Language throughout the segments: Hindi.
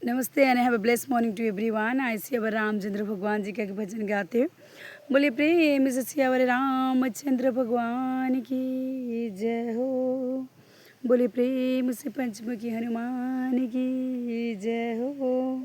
नमस्ते and have a blessed morning to everyone. I Siyavar Ramchandra भगवान जी का भजन गाते हुए बोले प्रेम से सियावर रामचंद्र भगवान की जय हो। बोले प्रेम से पंचमुखी हनुमान की जय हो।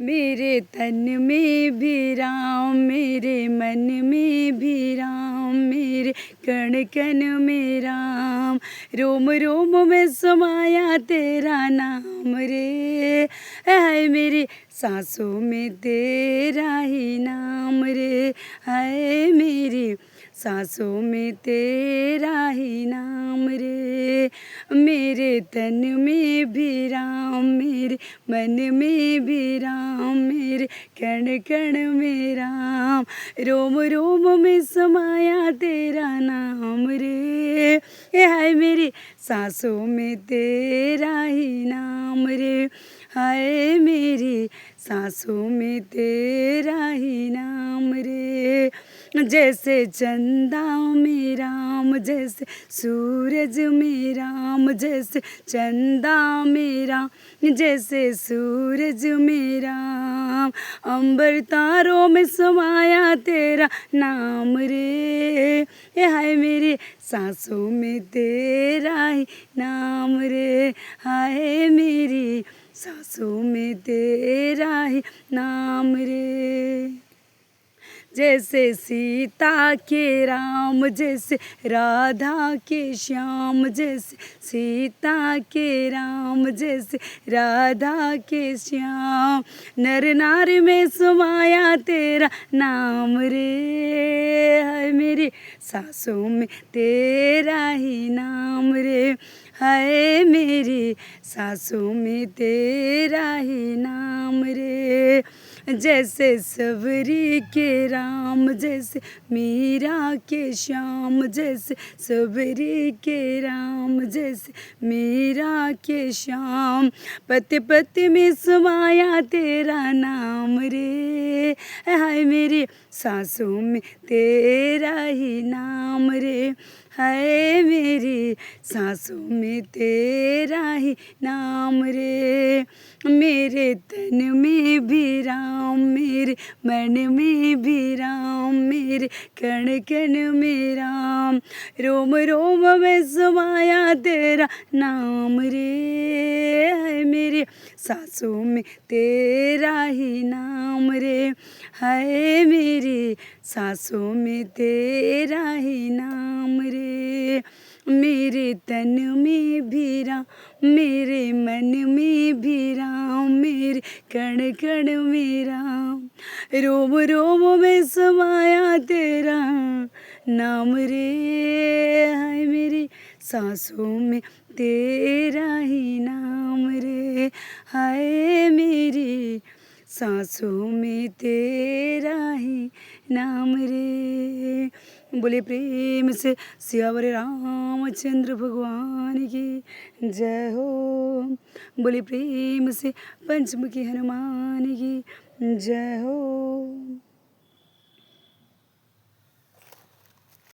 मेरे तन में भी राम, मेरे मन में भी राम, मेरे कण कण में राम, रोम रोम में समाया तेरा नाम रे। है मेरी सांसों में तेरा ही नाम रे। है मेरी सांसों में तेरा ही नाम रे। मेरे तन में भी राम, मेरे मन में भी राम, मेरे कण कण में राम, रोम रोम में समाया तेरा नाम रे। ये है मेरी सांसों में तेरा ही नाम रे। हाय मेरी सांसों में तेरा ही नाम रे। जैसे चंदा में राम, जैसे सूरज में राम, जैसे चंदा में राम, जैसे सूरज में राम, अंबर तारों में समाया तेरा नाम रे। ये हाय मेरी सांसों में तेरा ही नाम रे। हाय मेरी सांसों में तेरा ही नाम रे। जैसे सीता के राम, जैसे राधा के श्याम, जैसे सीता के राम, जैसे राधा के श्याम, नर नारी में समाया तेरा नाम रे। है मेरी सांसों में तेरा ही नाम रे। है मेरी सांसों में तेरा ही नाम रे। जैसे सबरी के राम, जैसे मीरा के श्याम, जैसे सबरी के राम, जैसे मीरा के श्याम, पति पति में समाया तेरा नाम रे। हाय मेरी सांसों में तेरा ही नाम रे। हाय मेरी सांसों में तेरा ही नाम रे। मेरे तन में भी राम, मेरे मन में भी राम, मेरे कण कण में राम, रोम रोम में समाया तेरा नाम रे। है मेरे सांसों में तेरा ही नाम रे। है मेरी सांसों में तेरा ही नाम रे। मेरे तन में भी राम, मेरे मन में भी राम, मेरे कण कण में राम, रोम रोम में समाया तेरा नाम रे। है मेरी सांसों में तेरा ही नाम रे। हाय मेरी सांसों में तेरा ही नाम रे। बोले प्रेम से सियावर रामचंद्र भगवान की जय हो। बोले प्रेम से पंचमुखी हनुमान की जय हो।